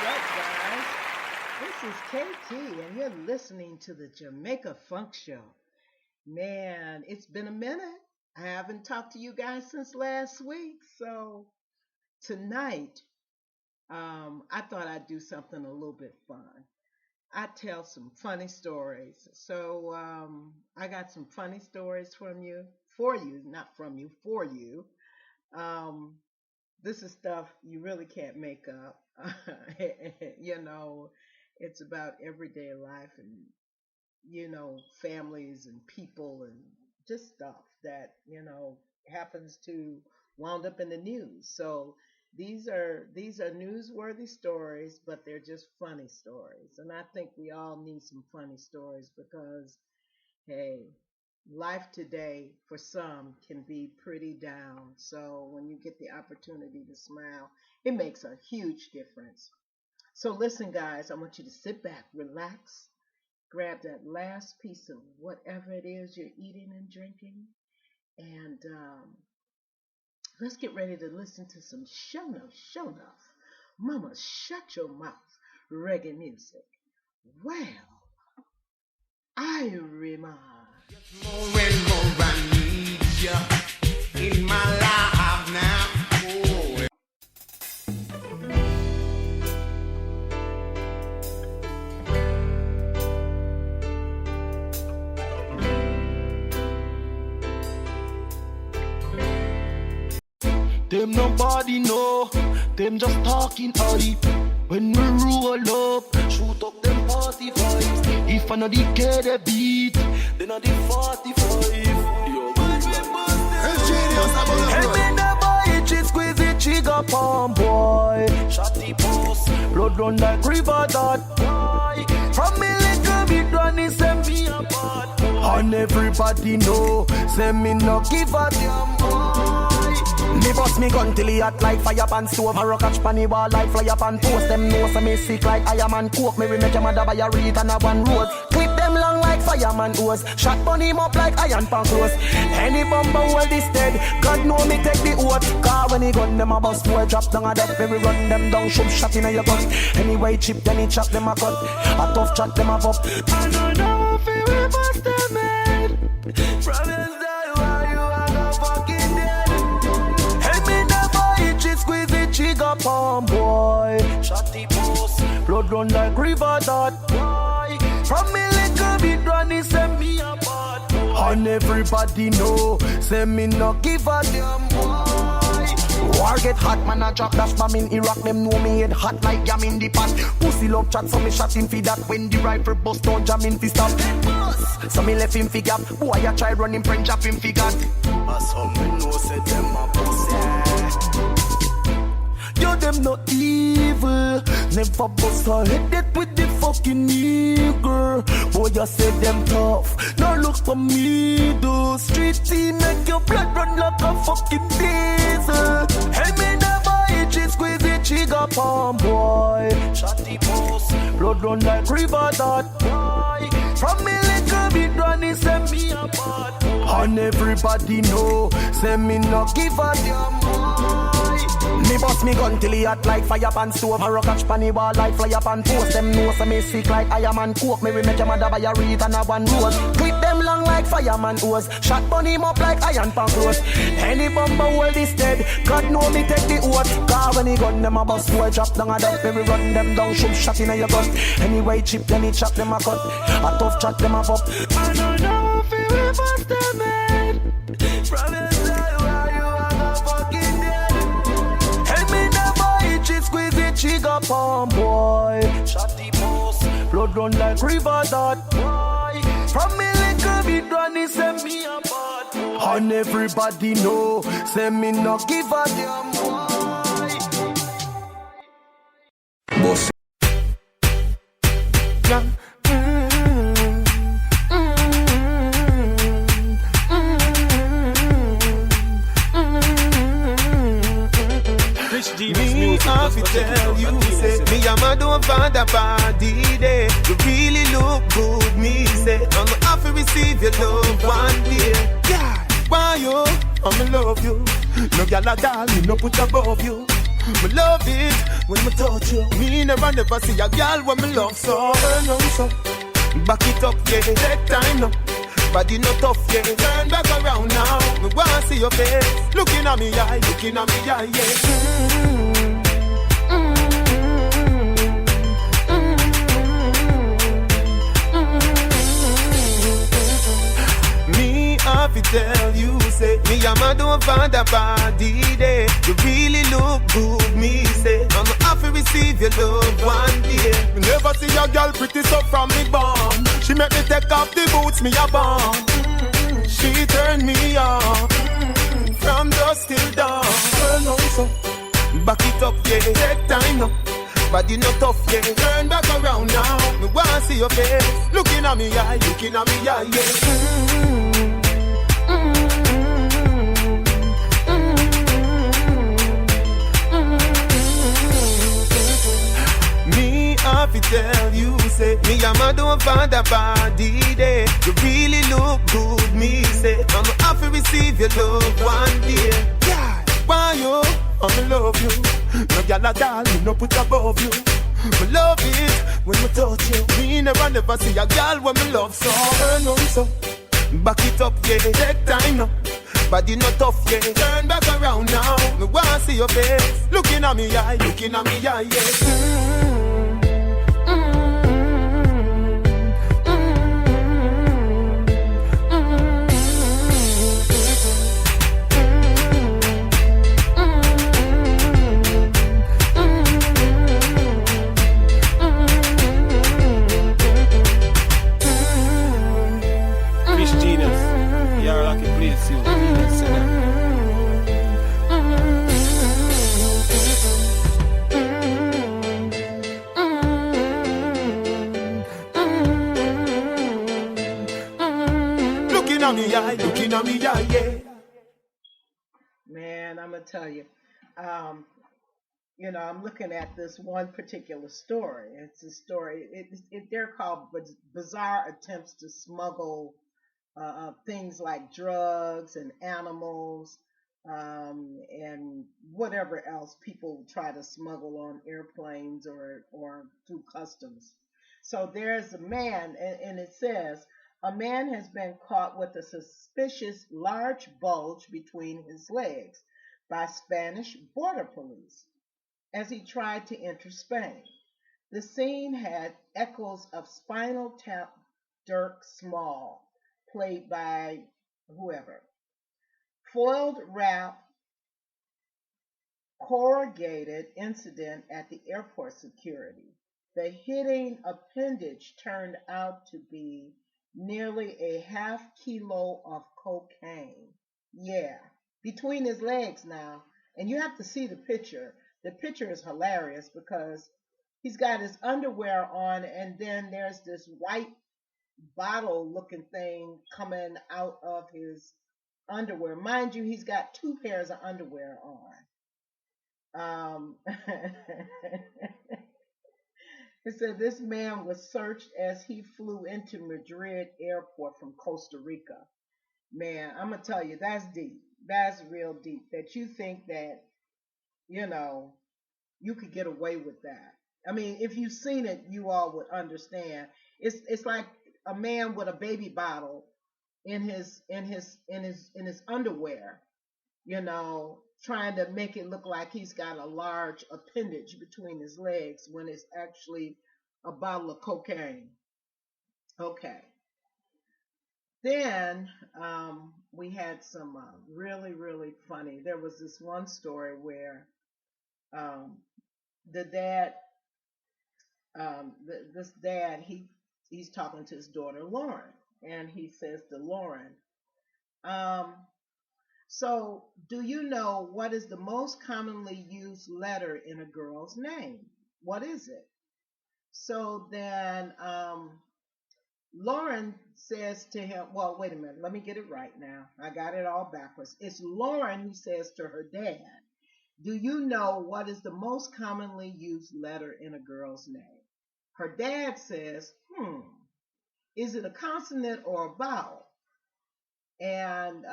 up, guys? This is KT, and you're listening to the Jamaica Funk Show. Man, it's been a minute. I haven't talked to you guys since last week, so tonight, I thought I'd do something a little bit fun. I tell some funny stories. So I got some funny stories for you, not from you, for you. Um, this is stuff you really can't make up. you know, it's about everyday life and, families and people and just stuff that, happens to wound up in the news. So these are newsworthy stories, but they're just funny stories. And I think we all need some funny stories because hey, life today for some can be pretty down. So when you get the opportunity to smile, it makes a huge difference. So listen, guys, I want you to sit back, relax, grab that last piece of whatever it is you're eating and drinking, and let's get ready to listen to some show enough. Mama, shut your mouth. Reggae music. Well, I remind. More and more I need you in my life now. Oh. Them nobody know, them just talking hype. When we roll up, shoot up them party vibes. If I know the K the beat, then I the 45. Yo, hey, me the boy, she squeeze it, she got palm boy. Shot the post, blood run like river that boy. From me little bit run, he send me apart. And everybody know, send me no give a damn boy. Me bust me gun till he hot like fire pan stove. I rock catch pan the wall like flyer pan post. Them know so me sick like Iron Man coke. Me make your mother buy a reed and a one road. Clip them long like fireman hose. Shot pon him up like iron pan close. Any bumper hold this dead. God know me take the oath. Car when he gun them a bust boy drop down a death. Baby run them down shoot shot in your gut. Anyway chip then he chop them a cut. A tough chat them a pop. I don't know if we bust them head. From inside why you are the fucking dead. Squeeze it, she got palm boy. Shot the post, blood run like river that boy. From me little bit run, he send me apart. And everybody know, send me no give a damn boy. War get hot, man a drop dash bomb in Iraq. Them know me head hot like jam in the pot. Pussy love chat, so me shot him for that. When the rifle bust down, jam in fi stop. So me left him fi gap. Boy I try run him, print drop him fi got. As some me know say them a pussy. Yo, them not evil. Never bust her head with the fucking nigger. Boy, I say them tough. Now look for me, though. Street team make your blood run like a fucking diesel. Hey, me never itch it, squeeze it, she got palm, boy. Shot the post, blood run like river that boy. From me little bit run, he send me apart. And everybody know, send me no give a damn boy. Me bust me gun till he hot like fire pan stove. I rock catch pan the wall like flyer pan post. Them know so me sick like Iron Man coke. Me make your mother buy a reed and a one rose. Clip them long like fireman hose. Shot bun him up like iron pan close. Any bumper hold this dead. God know me take the oath. Car when he gun them a bust boy drop down a duck. Baby run them down shoot shot in your gut. Anyway chip then he chop them a cut. A tough chat them a pop. I don't know if we bust them head. From inside why you are the fucking dead. Squeeze it, she got palm boy. Shot the post, blood run like river that boy. From me little bit run, he send me apart. And everybody know, send me no give a damn boy. Boss. Yeah. Me have to tell you, say me and my don't find a party day. You really look good, me say. I'm gonna have to receive your love one day. Yeah, why you? I'm in love you. No girl at all, me no put above you. Me love it when me touch you. Me never see a girl when me love so. Turn on so, back it up, yeah. Take time now. Body no tough, yeah. Turn back around now. Me wanna see your face. Looking at me eye, yeah. Me have to tell you, say me I'm a don't find a body day. You really look good, me say. I'm have to receive your love one day. Me never see a girl pretty so from me born. She make me take off the boots, me a born. She turn me on from dusk till dawn. Turn on so, back it up, yeah. Take time now. Body no tough, yeah. Turn back around now. Me wanna see your face. Looking at me eye, yeah. Me have to tell you, say me I'm a don't find a body day. You really look good, me say. I'm have to receive your love one day. Yeah, why you? I love you. No gyal at all, me no put above you. Me love it when me touch you. Me never see a girl when me love so. Turn on so, back it up, yeah. Take time now. Body no tough, yeah. Turn back around now. Me wanna see your face. Looking at me eye, yeah. Looking at me, yeah. Man, I'm gonna tell you. Um, I'm looking at this one particular story. It's a story. They're called bizarre attempts to smuggle things like drugs and animals and whatever else people try to smuggle on airplanes or through customs. So there's a man, and it says a man has been caught with a suspicious large bulge between his legs by Spanish border police as he tried to enter Spain. The scene had echoes of Spinal Tap Dirk Small, played by whoever. Foiled wrap corrugated incident at the airport security. The hitting appendage turned out to be nearly a half kilo of cocaine. Yeah, between his legs now. And you have to see the picture. The picture is hilarious because he's got his underwear on, and then there's this white bottle looking thing coming out of his underwear. Mind you, he's got two pairs of underwear on. It said this man was searched as he flew into Madrid airport from Costa Rica. Man, I'm going to tell you, that's deep. That's real deep. That you think that, you know, you could get away with that. I mean, if you've seen it, you all would understand. It's like a man with a baby bottle in his underwear, trying to make it look like he's got a large appendage between his legs when it's actually a bottle of cocaine. Okay. Then we had some really, really funny. There was this one story where um, the dad, this dad, he's talking to his daughter Lauren, and he says to Lauren, um, "So, do you know what is the most commonly used letter in a girl's name? What is it?" So then Lauren says to him, well, wait a minute, let me get it right now. I got it all backwards. It's Lauren who says to her dad, "Do you know what is the most commonly used letter in a girl's name?" Her dad says, "Is it a consonant or a vowel?" And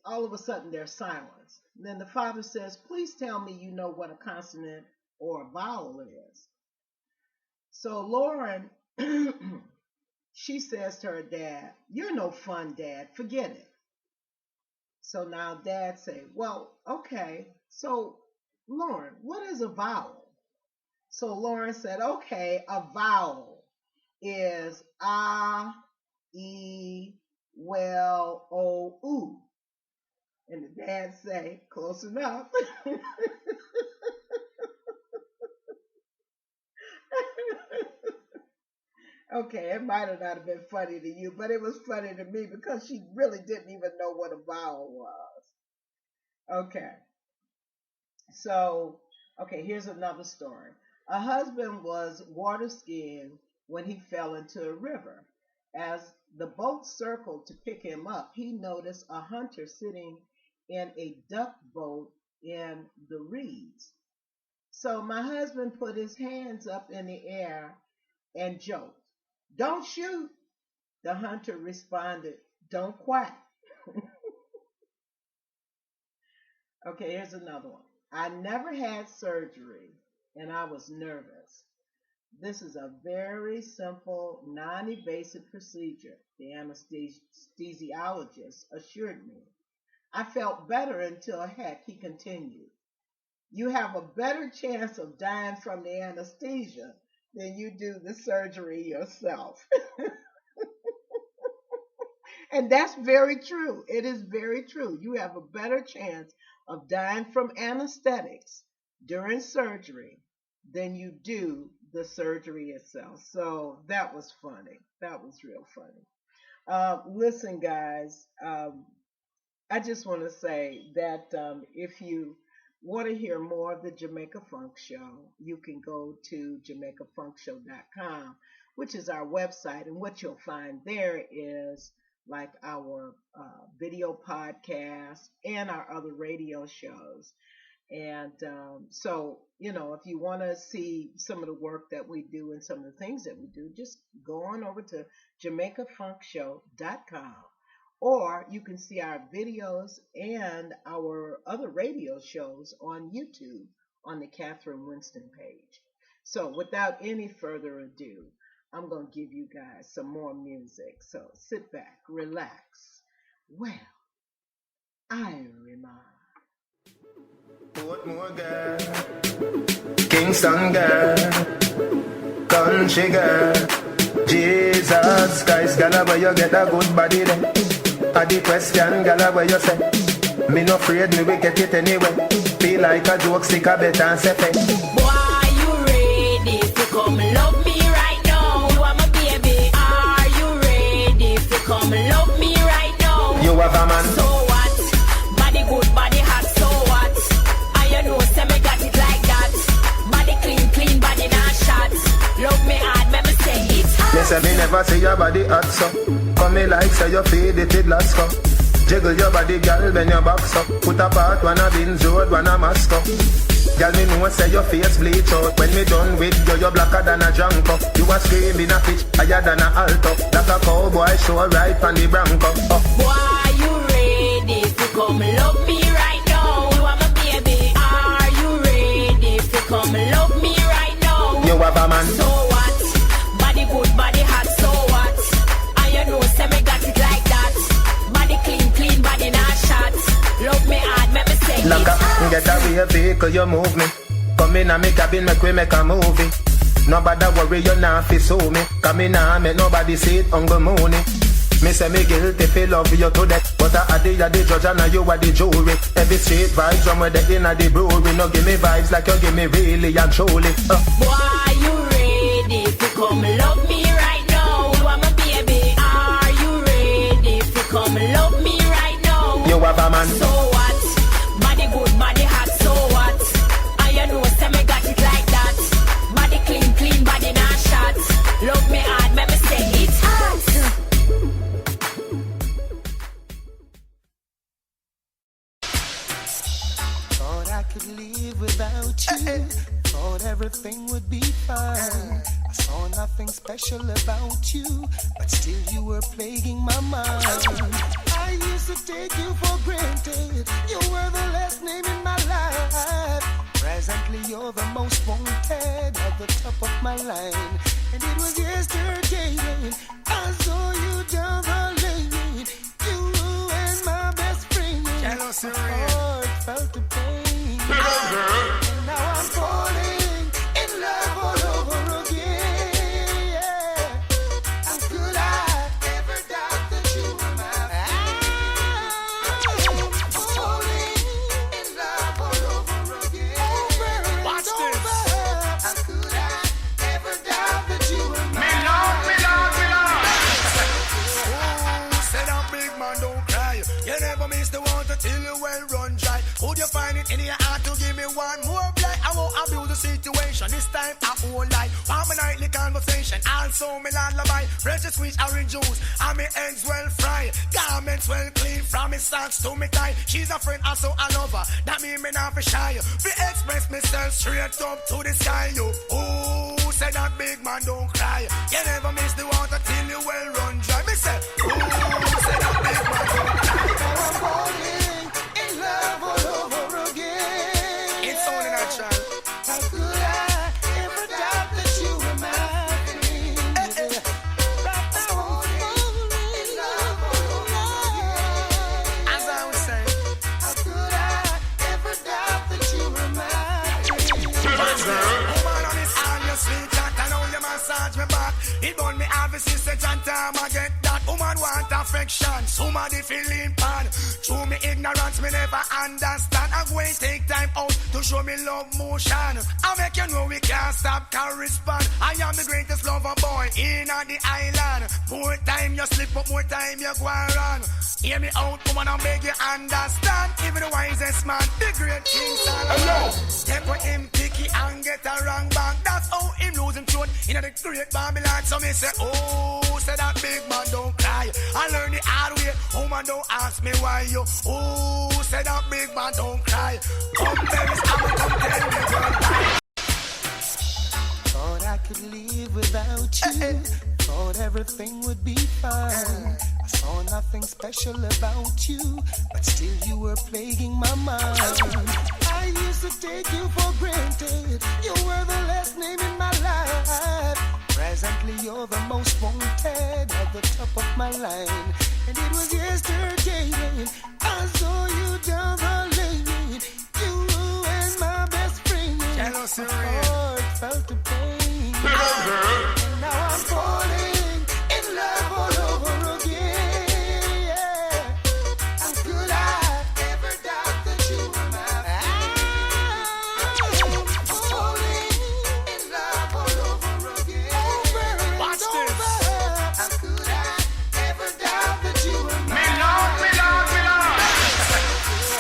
all of a sudden there's silence. And then the father says, please tell me you know what a consonant or a vowel is. So Lauren, she says to her dad, you're no fun, Dad. Forget it. So now Dad say, well, okay. So Lauren, what is a vowel? So Lauren said, okay, a vowel is ah, e, well, o, oo. And the dad say, close enough. Okay, it might have not have been funny to you, but it was funny to me because she really didn't even know what a vowel was. Okay. So, okay, here's another story. A husband was water skiing when he fell into a river. As the boat circled to pick him up, he noticed a hunter sitting in a duck boat in the reeds. So my husband put his hands up in the air and joked, don't shoot. The hunter responded, don't quack. Okay, here's another one. I never had surgery and I was nervous. This is a very simple, non-invasive procedure, the anesthesiologist assured me. I felt better until, heck, he continued. You have a better chance of dying from the anesthesia than you do the surgery yourself. And that's very true. It is very true. You have a better chance of dying from anesthetics during surgery than you do the surgery itself. So that was funny. That was real funny. Listen, guys, I just want to say that if you want to hear more of the Jamaica Funk Show, you can go to JamaicaFunkShow.com, which is our website. And what you'll find there is like our video podcast and our other radio shows. And so, you know, if you want to see some of the work that we do and some of the things that we do, just go on over to JamaicaFunkShow.com. Or you can see our videos and our other radio shows on YouTube on the Catherine Winston page. So without any further ado, I'm going to give you guys some more music. So sit back, relax. Well, I remind. Portmore girl, Kingston girl, country girl, Jesus Christ, girl, where you get a good body then? A the question, girl, where you say? Me no afraid, me we get it anyway. Feel like a joke, stick a bet and say pay. Boy, you ready to come love me right now? You are my baby. Are you ready to come love me right now? You have a man. So what? Body good, body hot, so what? I know, say me got it like that. Body clean, clean, body not shot. Love me hard, me say it's hot. Me say me never see your body hot so. Come me like say you feed it with last cup. Jiggle your body, girl, when your box up. Put a part, one a Binz Road, one a Moscow. Girl, me know say your face bleach out. When me done with you, you're blacker than a Janko. You a screaming a pitch higher than a alto. Like a cowboy show right on the Bronco. Boy, you ready to come love me right now? You are my baby. Are you ready to come love me right now? You have a man. So what? Body good, body hot, so what? I know, say me got it like that. Body clean, clean, body not shot. Love me hard, make me say like it's hot. get away vehicle, you move me. Come in and make cabin, make we make a movie. Nobody worry, you not fi sue me. Come in and make nobody see it on the moon. Me say me guilty fi love you to death, but I the judge and you are the jury. Every street vibes from where they inna the brewery. No give me vibes like you give me really and truly. Boy, you ready to come love me right now? You are my baby. Are you ready to come love me right now? You have a man. So what? Body good, body hot, so what? I know, say me got it like that. Body clean, clean, body not shot. Love me hard, make me say it's hot. Thought I could live without you. Thought everything would be fine. I saw nothing special about you, but still you were plaguing my mind. I I used to take you for granted. You were the last name in my life. Presently, you're the most wanted at the top of my line. And it was yesterday, I saw you down the lane. You and my best friend. Jealousy, my heart felt the pain. And now I'm falling in love all over again. How could I ever doubt that you were my friend? I'm falling in love all over again. Watch this. How could I ever doubt that you were my Said that big man don't cry. You never miss the water till you well run dry. Could you find it in your heart to give me one more blight? I won't abuse the situation. This time I won't lie. For my nightly conversation, also me lullaby. Precious sweet orange juice, and me ends well fried. Garments well clean from me socks to me tie. She's a friend, also a lover. That mean me not for shy. We express myself straight up to the sky. You, ooh, say that big man don't cry. You never miss the water till you well run dry. Me say, ooh, say that big man don't cry. Now I'm falling in love all over again. It's only natural. How could I ever doubt that you were my friend? Right now I'm falling in love all over again. As I was saying, how could I ever doubt that you were my friend? woman on his arm, you sweet chat, I know you massage me back. It burn me obviously such a time I get that. Woman want affection, somebody feeling pan. Through me ignorance, me never understand. I'm going to take time out to show me love motion. I make you know we can't stop, correspond. I am the greatest lover boy in the island. More time you slip up, more time you go around. Hear me out, woman, I beg you understand. Even the wisest man, the great King Solomon. Step with him picky and get a wrong bang. That's how him lose him throat in the great Babylon. So me say, oh, say that big man don't cry. I learn the hard way. Woman, don't ask me why you. Oh, say that big man don't cry. Come very soon, come tell me girl. Thought I could live without you. Thought everything would be fine. I saw nothing special about you, but still you were plaguing my mind. I used to take you for granted. You were the last name in my life. Presently you're the most wanted at the top of my line. And it was yesterday I saw you down the lane. You and my best friend. Jealousy, my heart felt the pain. And now I'm falling in love all over again. How could I ever doubt that you were my friend? I'm falling in love all over again. Watch this. How could I ever doubt that you were my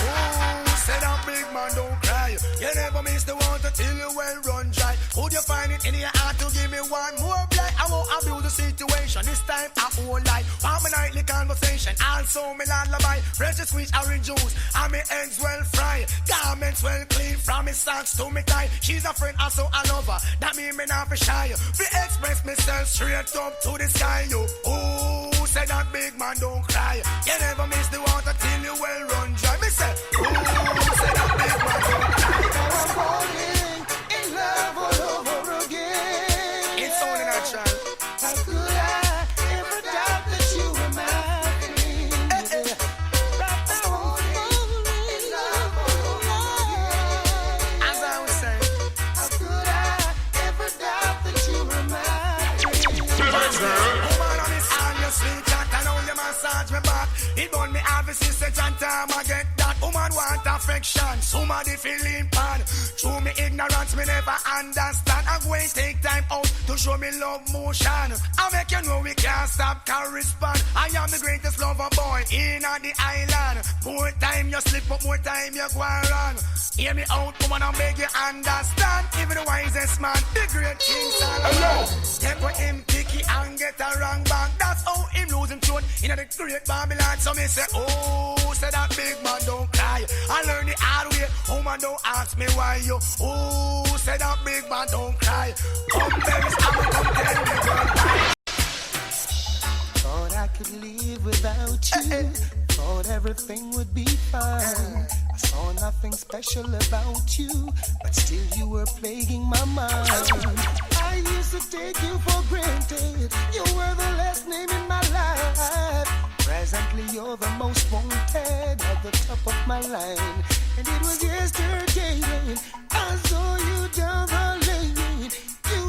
Oh, say that big man don't cry. You never miss the water till you well run dry. Could you find it in your heart to give me one more blight? I won't abuse the situation. This time I won't lie. For my nightly conversation, also me lullaby. Precious sweet orange juice, and me ends well fried. Garments well clean from me socks to me tie. She's a friend, also a lover. That mean me not for shy. We express myself straight up to the sky. You, ooh, say that big man don't cry. You never miss the water till you well run dry. Me say, ooh, say that big man don't cry. Now I'm falling in love all over again. It's only natural. How could I ever doubt that you were my friend? Right now I'm falling in love all over again. As I was saying, how could I ever doubt that you were my friend? woman on his arm, you sweet chat, I know you massage me back. It burn me obviously such a time I get that. Woman want affection, somebody feeling pan. Through me ignorance, me never understand. I'm going to take time out to show me love motion. I make you know we can't stop, correspond. I am the greatest lover boy in the island. More time you slip up, more time you go around. Hear me out, woman, I beg you understand. Even the wisest man, the great King Solomon. Step with him picky and get a wrong bang. That's how him lose him throat in the great Babylon. So me say, oh, say that big man don't cry. I learn the hard way. Woman, don't ask me why you. Oh, say that big man don't cry. Come very soon, come tell me girl. Thought I could live without you. thought everything would be fine. I saw nothing special about you, but still you were plaguing my mind. I used to take you for granted. You were the last name in my life. Presently you're the most wanted at the top of my line. And it was yesterday I saw you down the lane. You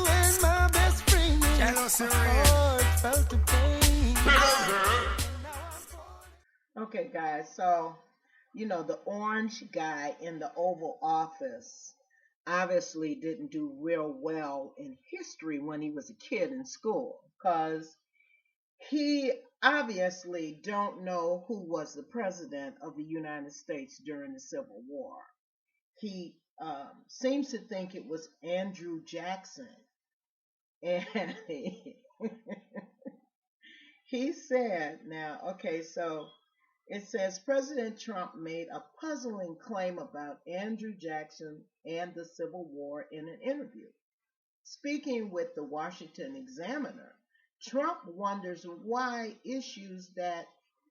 and my best friend. My heart felt the pain. Okay, guys, so the orange guy in the Oval Office obviously didn't do real well in history when he was a kid in school because he obviously don't know who was the president of the United States during the Civil War. He seems to think it was Andrew Jackson, and he said, now, okay, so it says President Trump made a puzzling claim about Andrew Jackson and the Civil War in an interview. Speaking with the Washington Examiner, Trump wonders why issues that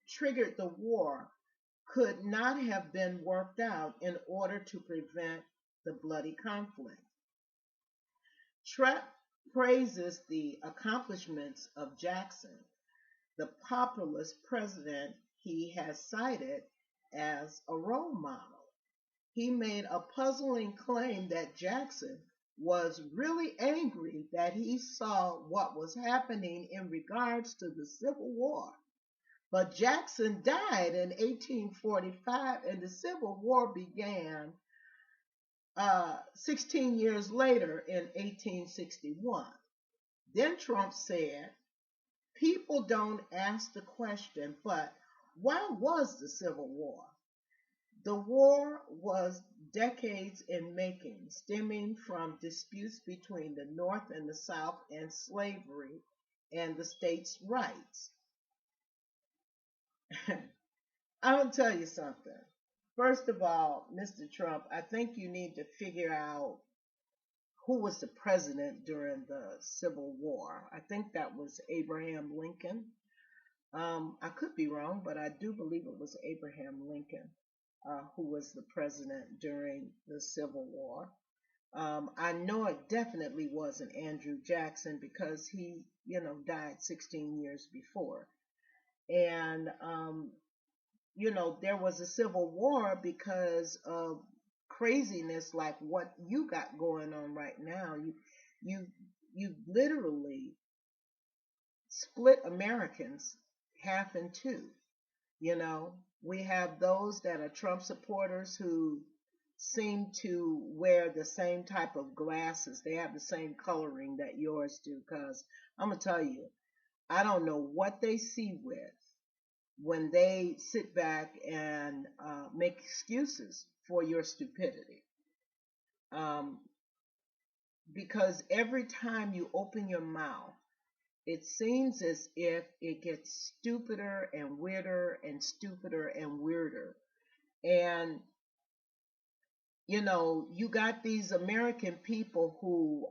triggered the war could not have been worked out in order to prevent the bloody conflict. Trump praises the accomplishments of Jackson, the populist president he has cited as a role model. He made a puzzling claim that Jackson was really angry that he saw what was happening in regards to the Civil War. But Jackson died in 1845 and the Civil War began 16 years later in 1861. Then Trump said, people don't ask the question, but why was the Civil War? The war was decades in making, stemming from disputes between the North and the South and slavery and the states' rights. I'm going to tell you something. First of all, Mr. Trump, I think you need to figure out who was the president during the Civil War. I think that was Abraham Lincoln. I could be wrong, but I do believe it was Abraham Lincoln who was the president during the Civil War. I know it definitely wasn't Andrew Jackson because he, died 16 years before. And, there was a Civil War because of craziness like what you got going on right now. You literally split Americans half in two. We have those that are Trump supporters who seem to wear the same type of glasses. They have the same coloring that yours do. Because I'm going to tell you, I don't know what they see with when they sit back and make excuses for your stupidity. Because every time you open your mouth, it seems as if it gets stupider and weirder and stupider and weirder. And, you got these American people who,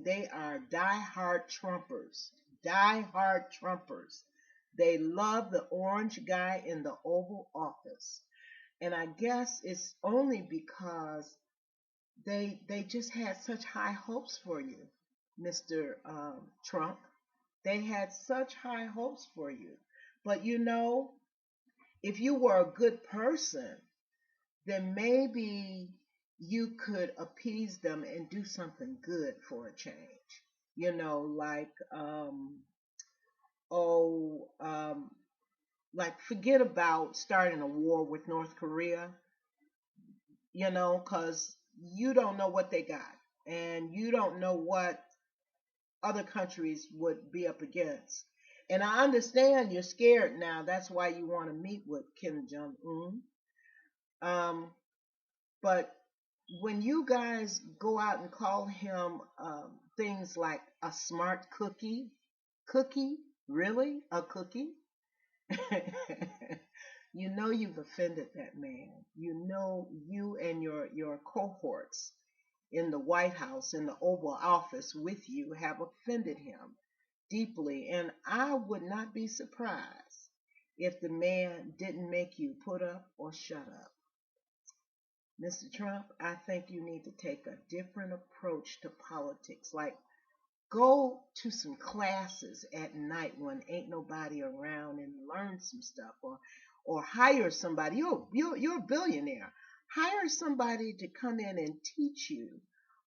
they are die-hard Trumpers. Die-hard Trumpers. They love the orange guy in the Oval Office. And I guess it's only because they just had such high hopes for you, Mr. Trump. They had such high hopes for you. But if you were a good person, then maybe you could appease them and do something good for a change. Like, like forget about starting a war with North Korea, because you don't know what they got. And you don't know what other countries would be up against. And I understand you're scared now. That's why you want to meet with Kim Jong-un. But when you guys go out and call him things like a smart cookie, really? A cookie? You've offended that man. You and your cohorts in the White House, in the Oval Office with you, have offended him deeply. And I would not be surprised if the man didn't make you put up or shut up. Mr. Trump, I think you need to take a different approach to politics. Like, go to some classes at night when ain't nobody around and learn some stuff, or hire somebody. You're a billionaire. Hire somebody to come in and teach you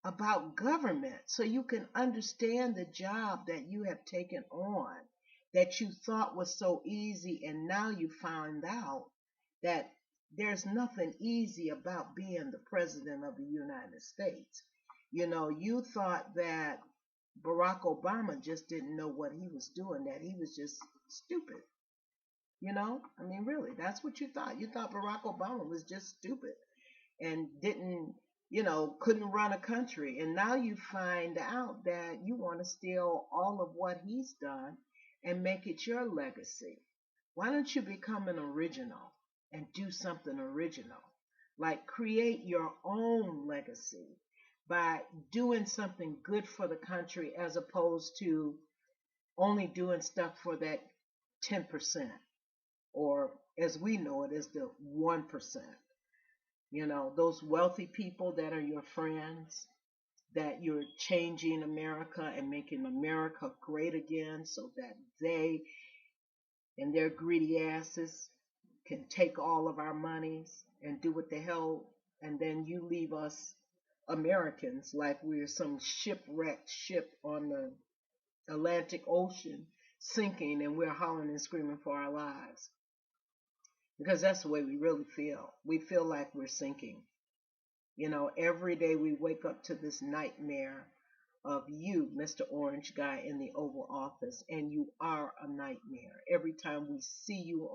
about government so you can understand the job that you have taken on that you thought was so easy, and now you find out that there's nothing easy about being the president of the United States. You know, you thought that Barack Obama just didn't know what he was doing, that he was just stupid. You know, I mean, really, that's what you thought. You thought Barack Obama was just stupid and didn't, couldn't run a country. And now you find out that you want to steal all of what he's done and make it your legacy. Why don't you become an original and do something original? Like, create your own legacy by doing something good for the country as opposed to only doing stuff for that 10%, or as we know it as the 1%. You know, those wealthy people that are your friends, that you're changing America and making America great again so that they and their greedy asses can take all of our monies and do what the hell, and then you leave us Americans like we're some shipwrecked ship on the Atlantic Ocean sinking, and we're hollering and screaming for our lives. Because that's the way we really feel. We feel like we're sinking. You know, every day we wake up to this nightmare of you, Mr. Orange Guy in the Oval Office, and you are a nightmare. Every time we see you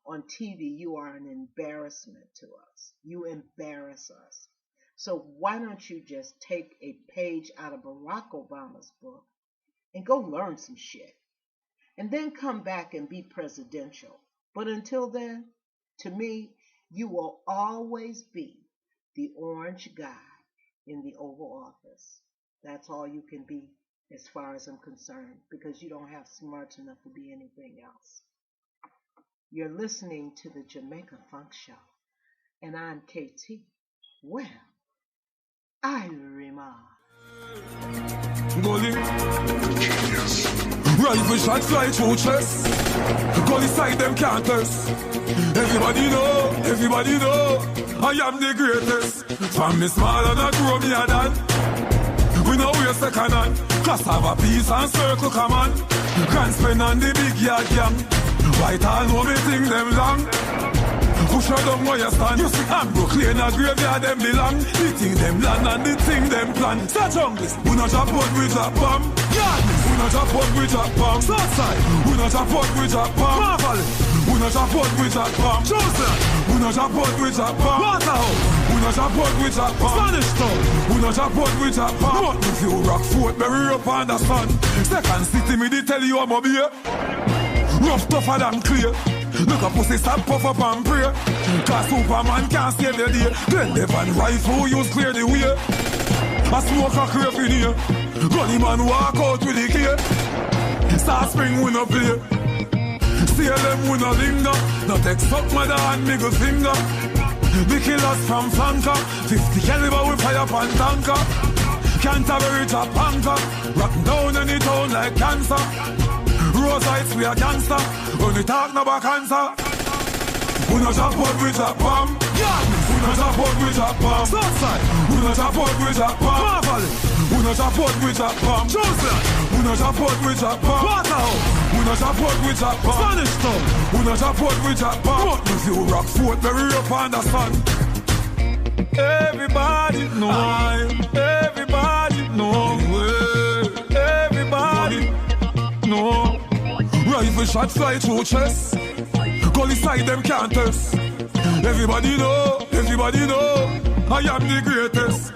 on TV, you are an embarrassment to us. You embarrass us. So why don't you just take a page out of Barack Obama's book and go learn some shit, and then come back and be presidential. But until then, to me, you will always be the orange guy in the Oval Office. That's all you can be as far as I'm concerned, because you don't have smarts enough to be anything else. You're listening to the Jamaica Funk Show, and I'm KT. Well, I remark. Gully. Rifle shot fly through chest. Gully side them canters. Everybody know, I am the greatest. From me small and I grow me a dad. We know we're second hand. Class have a piece and circle come on. Grand spend on the big yard gang. White all know me think them long. Push her down where you stand. You see, I'm Brooklyn, a graveyard them belong. The thing them land and the thing them plan. Start junglist, we not drop out, we drop bomb. Yardless, we not drop out, we drop bomb. Southside, we not drop out, we drop bomb. Marvellous, we not drop out, we drop bomb. Chosen, we not drop out, we drop bomb. Waterhouse, we not drop out, we drop bomb. Spanish Town, we not drop out, we drop bomb. But if you rock Fort, bury up on the sun. Second city, me they tell you I'm a beer. Rough, tougher than clear. Look a pussy stop puff up and pray. Cause Superman can't save the day. Then the van rifle use clear the way. A smoke a creep in here. Gunny man walk out with the key. Star Spring we no play. CLM we no linger. No take suck mother and middle finger. The killers from flanker. 50 caliber we fire pan tanker. Canterbury top anchor. Rock down any town like cancer. Rose heights, we a gangster. When we talk no about cancer. We no drop out, we drop bomb. Yardless, we no drop out, we drop bomb. Southside, we no drop out, we drop bomb. Marvellous, we no drop out, we drop bomb. Chosen, we no drop out, we drop bomb. Waterhouse, we no drop out, we drop bomb. Spanish Town, we no drop out, we drop bomb. But if you rock Fort, bury up on the sun. Everybody know, everybody know, everybody know. Rifle shot fly through chest. Gully side them canters. Everybody know, I am the greatest.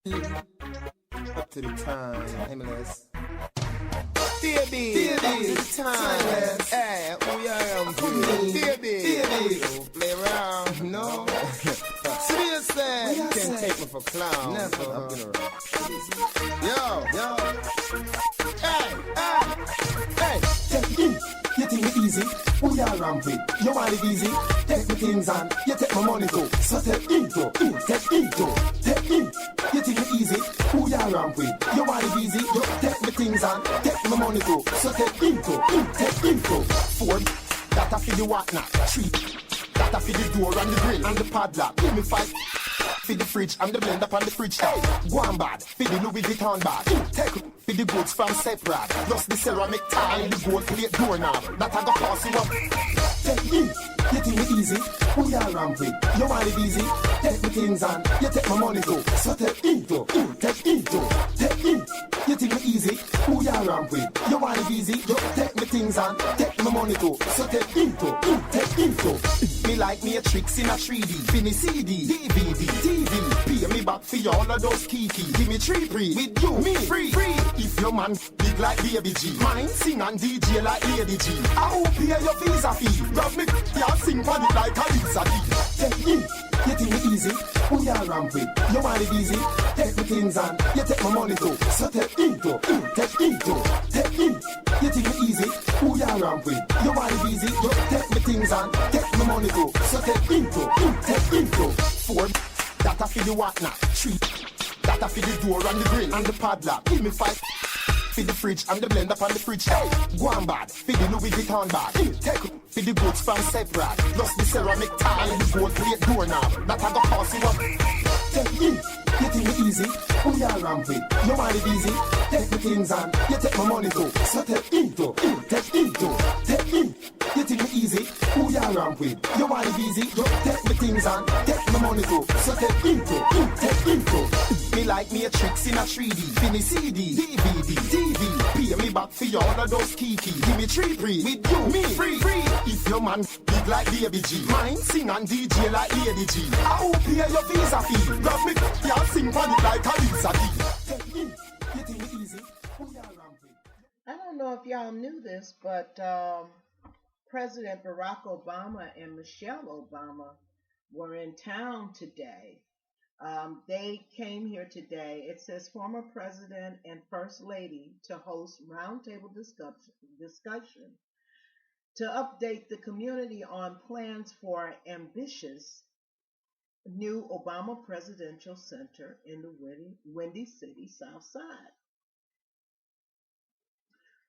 Up to the time, MLS. Baby, up to the time. Hey, who you am, baby? Don't play around, no. Seriously, you can't take me for clown. Never. I'm gonna yo. Hey. Take me in, you think me easy? Who ya ramp with? You want it easy? Take me things on, you take my money too. So take into, take into, take in. You think me easy? Who ya ramp with? You want it easy? You take me things on, take my money too. So take into, take into. Four, that I feel you what not. Three, that I feel the door and the grill and the padlock. Give me five. For the fridge and the blender on the fridge top. Go on bad, for the Louis Vuitton bag. Take for the goods from separate. Plus the ceramic tile and the gold plate doorknob. That I got cost you up. Take in, you think me easy? Who ya ramp with? You want it easy? Take me things on, you take my money too. So take into, take into, take in. You think me easy? Who ya ramp with? You want it easy? You take me things on, take my money too. So take into, take into. Me like me a tricks in a 3D, Finny CD, DVD, TV. Pay me back for all of those kiki. Give me 3 free, with you, me free. If your man big like Baby G, mine sing and DJ like Lady G. I hope pay your visa fee. Grab me, y'all sing for it like a Lisa D. Take in, you think me easy? Who ya ramp with? You want it easy? Take me things on, you take my money too. So take into, take in. You think me easy? Who ya ramp with? You want it easy? You take me things on, take my money too. So take into, take into. Four, that I feel you what not. Three, that I feel the door and the grill and the padlock. Give me 5. For the fridge and the blender on the fridge. Hey, go on bad, for the Louis Vuitton bag. Take for the goods from separate. Plus the ceramic tile and the gold plate doorknob. That I got cost you up. Take in, you think me easy? Who ya ramp with? You want it easy? Take me things on, you take my money too. So take into, take in. You think me easy? Who ya ramp with? You want it easy? You take me things on, take my money too. So take into, take into. Me like me a tricks in a 3D, Finny CD, DVD, TV. Pay me back for all of those kiki. Give me 3 free, with you, me free. If your man big like Baby G, mine sing and DJ like Lady G. I hope pay your visa fee. Grab me, y'all sing for it like a Lisa D. Take in, you think me easy? Who ya ramp with? I don't know if y'all knew this, but President Barack Obama and Michelle Obama were in town today. They came here today. It says former president and first lady to host roundtable discussion to update the community on plans for ambitious new Obama Presidential Center in the Windy City South Side.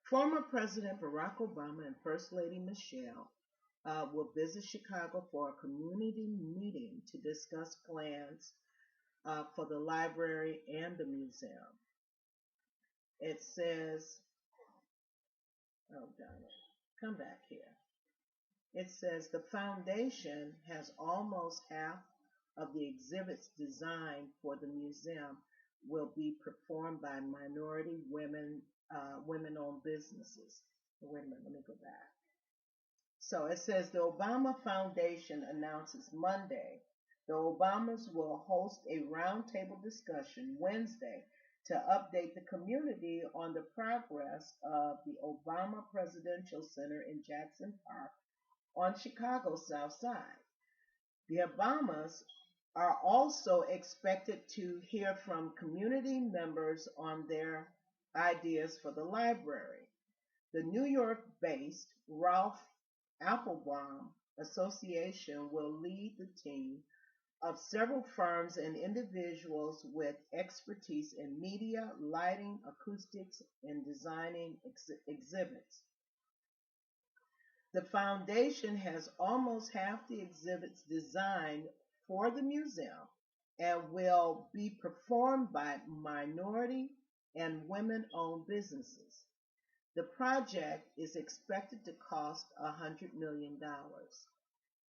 Former President Barack Obama and First Lady Michelle will visit Chicago for a community meeting to discuss plans for the library and the museum. It says, oh, darn it, come back here. It says the foundation has almost half of the exhibits designed for the museum will be performed by minority women, women-owned businesses. Wait a minute, let me go back. So it says the Obama Foundation announces Monday the Obamas will host a roundtable discussion Wednesday to update the community on the progress of the Obama Presidential Center in Jackson Park on Chicago's South Side. The Obamas are also expected to hear from community members on their ideas for the library. The New York-based Ralph Applebaum Association will lead the team of several firms and individuals with expertise in media, lighting, acoustics, and designing exhibits. The foundation has almost half the exhibits designed for the museum and will be performed by minority and women-owned businesses. The project is expected to cost $100 million.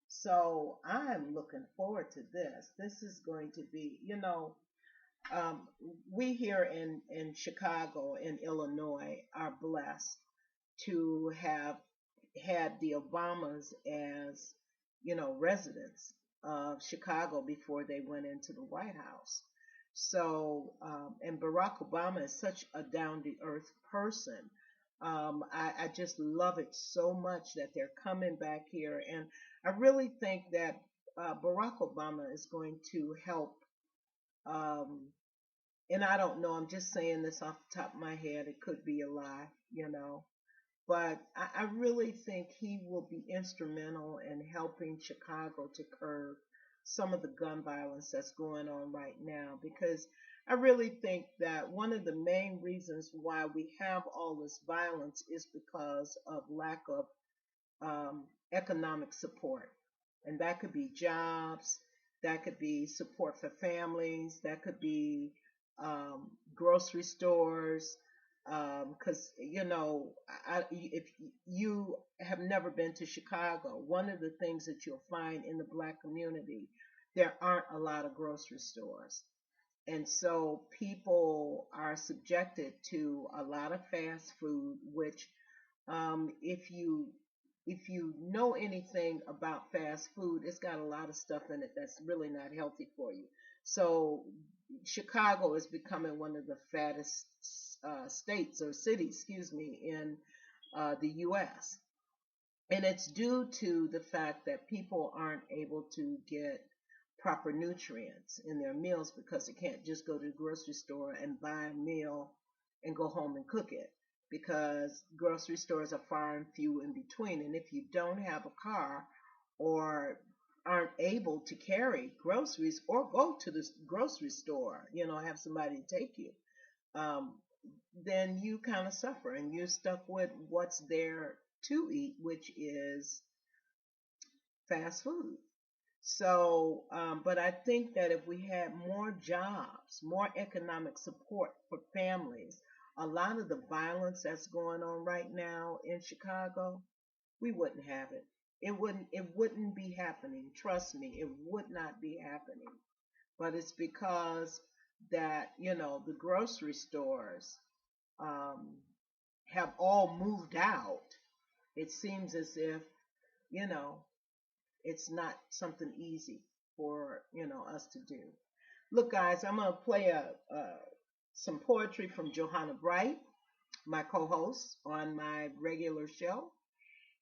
So I'm looking forward to this. This is going to be, we here in Chicago, in Illinois, are blessed to have had the Obamas as, residents of Chicago before they went into the White House. So, and Barack Obama is such a down to earth person. I just love it so much that they're coming back here. And I really think that Barack Obama is going to help. Um, and I don't know, I'm just saying this off the top of my head. It could be a lie, you know. But I really think he will be instrumental in helping Chicago to curb some of the gun violence that's going on right now. Because I really think that one of the main reasons why we have all this violence is because of lack of economic support. And that could be jobs, that could be support for families, that could be grocery stores. Because, if you have never been to Chicago, one of the things that you'll find in the black community, there aren't a lot of grocery stores. And so people are subjected to a lot of fast food, which if you know anything about fast food, it's got a lot of stuff in it that's really not healthy for you. So Chicago is becoming one of the fattest states or cities, excuse me, in the U.S. And it's due to the fact that people aren't able to get proper nutrients in their meals because they can't just go to the grocery store and buy a meal and go home and cook it, because grocery stores are far and few in between. And if you don't have a car or aren't able to carry groceries or go to the grocery store, have somebody to take you, um, then you kind of suffer and you're stuck with what's there to eat, which is fast food. So, but I think that if we had more jobs, more economic support for families, a lot of the violence that's going on right now in Chicago, we wouldn't have it. It wouldn't be happening. Trust me, it would not be happening. But it's because that, the grocery stores um, have all moved out. It seems as if, you know, it's not something easy for us to do. Look, guys, I'm gonna play some poetry from Johanna Bright, my co-host on my regular show,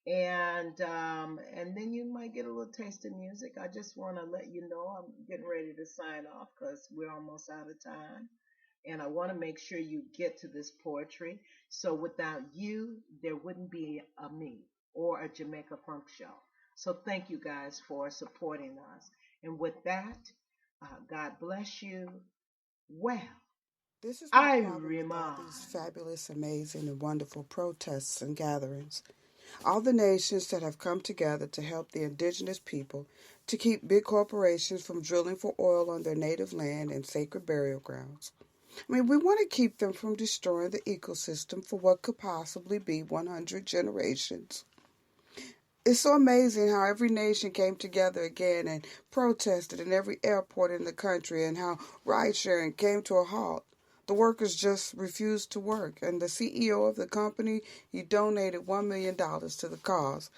and then you might get a little taste of music. I just want to let you know I'm getting ready to sign off because we're almost out of time, and I want to make sure you get to this poetry. So without you, there wouldn't be a me or a Jamaica Funk show. So thank you guys for supporting us. And with that, God bless you. Well, This is my I problem with all remind. these fabulous, amazing, and wonderful protests and gatherings. All the nations that have come together to help the indigenous people to keep big corporations from drilling for oil on their native land and sacred burial grounds. I mean, we want to keep them from destroying the ecosystem for what could possibly be 100 generations. It's so amazing how every nation came together again and protested in every airport in the country, and how ride sharing came to a halt. The workers just refused to work, and the CEO of the company, he donated $1 million to the cause.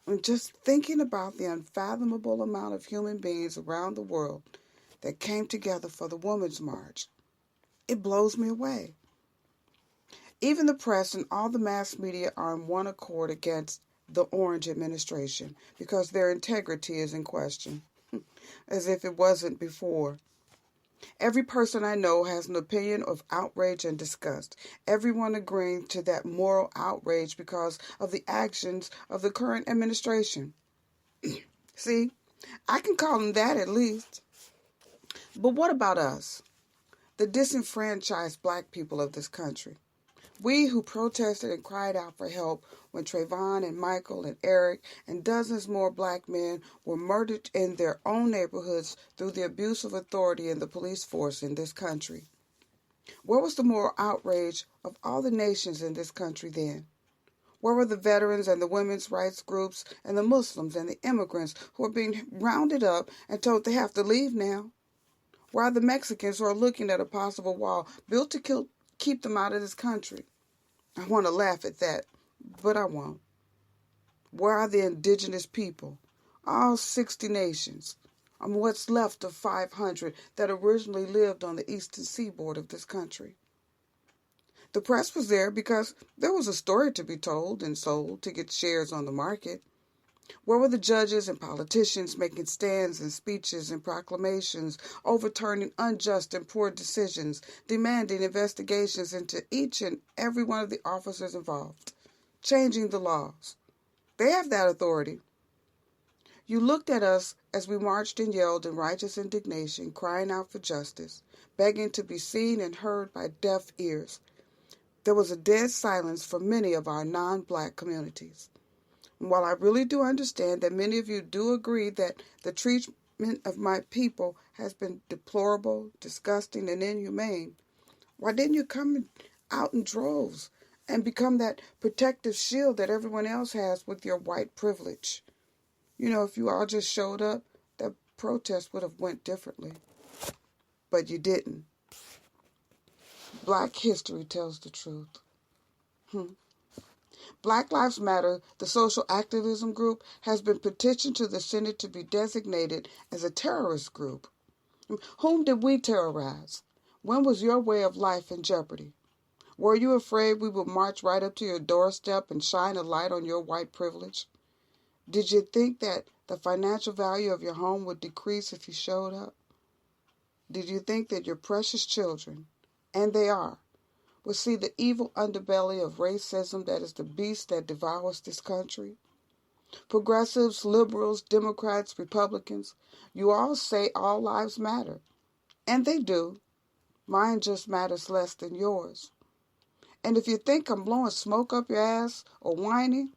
And just thinking about the unfathomable amount of human beings around the world that came together for the Women's March, it blows me away. Even the press and all the mass media are in one accord against the Orange administration because their integrity is in question, as if it wasn't before. Every person I know has an opinion of outrage and disgust, everyone agreeing to that moral outrage because of the actions of the current administration. See, I can call them that at least. But what about us, the disenfranchised black people of this country? We who protested and cried out for help when Trayvon and Michael and Eric and dozens more black men were murdered in their own neighborhoods through the abuse of authority in the police force in this country. Where was the moral outrage of all the nations in this country then? Where were the veterans and the women's rights groups and the Muslims and the immigrants who are being rounded up and told they have to leave now? Where are the Mexicans who are looking at a possible wall built to keep them out of this country? I want to laugh at that, but I won't. Where are the indigenous people? All 60 nations. what's left of 500 that originally lived on the eastern seaboard of this country. The press was there because there was a story to be told and sold to get shares on the market. Where were the judges and politicians making stands and speeches and proclamations, overturning unjust and poor decisions, demanding investigations into each and every one of the officers involved, changing the laws? They have that authority. You looked at us as we marched and yelled in righteous indignation, crying out for justice, begging to be seen and heard by deaf ears. There was a dead silence for many of our non-black communities. And while I really do understand that many of you do agree that the treatment of my people has been deplorable, disgusting, and inhumane, why didn't you come out in droves and become that protective shield that everyone else has with your white privilege? If you all just showed up, that protest would have went differently. But you didn't. Black history tells the truth. Black Lives Matter, the social activism group, has been petitioned to the Senate to be designated as a terrorist group. Whom did we terrorize? When was your way of life in jeopardy? Were you afraid we would march right up to your doorstep and shine a light on your white privilege? Did you think that the financial value of your home would decrease if you showed up? Did you think that your precious children, and they are, will see the evil underbelly of racism that is the beast that devours this country? Progressives, liberals, Democrats, Republicans, you all say all lives matter. And they do. Mine just matters less than yours. And if you think I'm blowing smoke up your ass or whining,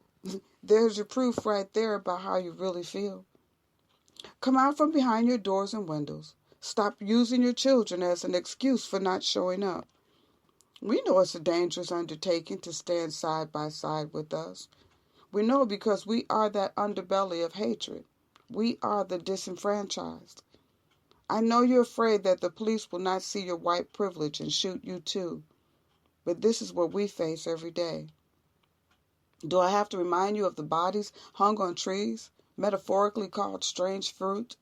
there's your proof right there about how you really feel. Come out from behind your doors and windows. Stop using your children as an excuse for not showing up. We know it's a dangerous undertaking to stand side by side with us. We know because we are that underbelly of hatred. We are the disenfranchised. I know you're afraid that the police will not see your white privilege and shoot you too. But this is what we face every day. Do I have to remind you of the bodies hung on trees, metaphorically called strange fruit?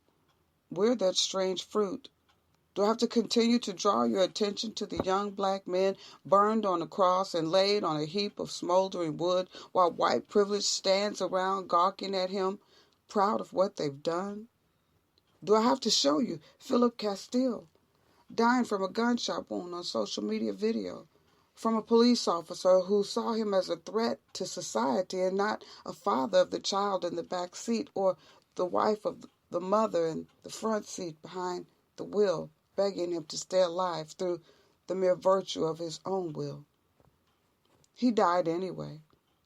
We're that strange fruit. Do I have to continue to draw your attention to the young black men burned on a cross and laid on a heap of smoldering wood while white privilege stands around gawking at him, proud of what they've done? Do I have to show you Philip Castile dying from a gunshot wound on social media video from a police officer who saw him as a threat to society and not a father of the child in the back seat or the wife of the mother in the front seat behind the wheel, begging him to stay alive through the mere virtue of his own will? He died anyway,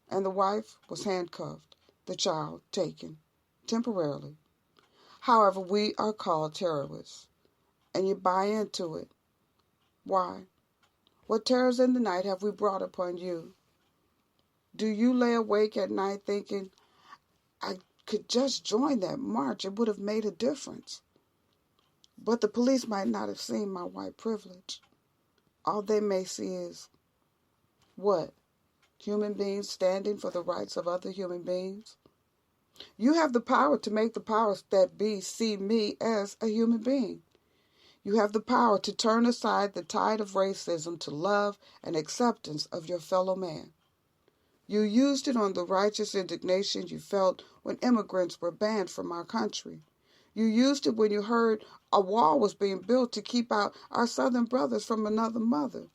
and the wife was handcuffed, the child taken, temporarily. However, we are called terrorists, and you buy into it. Why? What terrors in the night have we brought upon you? Do you lay awake at night thinking, I could just join that march, it would have made a difference? But the police might not have seen my white privilege. All they may see is, what? Human beings standing for the rights of other human beings? You have the power to make the powers that be see me as a human being. You have the power to turn aside the tide of racism to love and acceptance of your fellow man. You used it on the righteous indignation you felt when immigrants were banned from our country. You used it when you heard a wall was being built to keep out our southern brothers from another mother.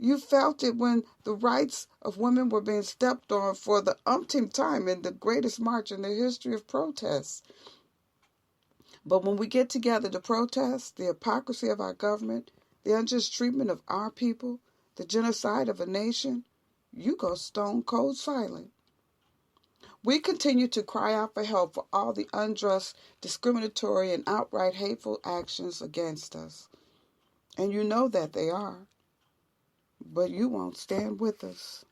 You felt it when the rights of women were being stepped on for the umpteenth time in the greatest march in the history of protests. But when we get together to protest the hypocrisy of our government, the unjust treatment of our people, the genocide of a nation, you go stone cold silent. We continue to cry out for help for all the unjust, discriminatory, and outright hateful actions against us. And you know that they are. But you won't stand with us.